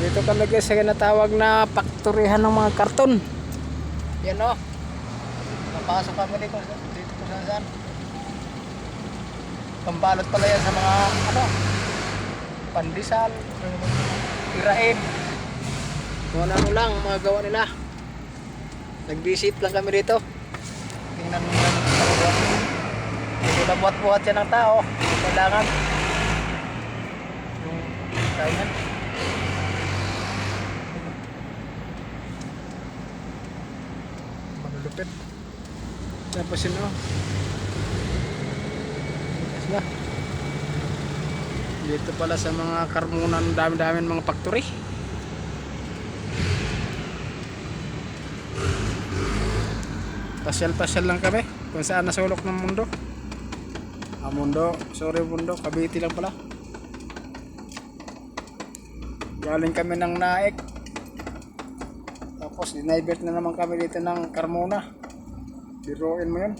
Dito kami guys sa tinatawag na paktorihan ng mga karton. Yan o. Napasok kami dito kung saan. Pambalot pala yan sa mga pandesal, irain. Kung ano lang mga gawa nila. Nag-visit lang kami dito. Tingnan mo lang. Hindi na buhat-buhat yan ng tao. Kailangan. Yung kainan. Malulupit. Tapos yun o. Tapos na. Dito pala sa mga Carmona, dami-dami mga factory. Pasyal-pasyal lang kami kung saan nasulok ng mundo. Mundo, sorry mundo, Cavite lang pala. Galing kami ng Naik. Tapos dinivert na naman kami dito ng Carmona. Biruin mo yun.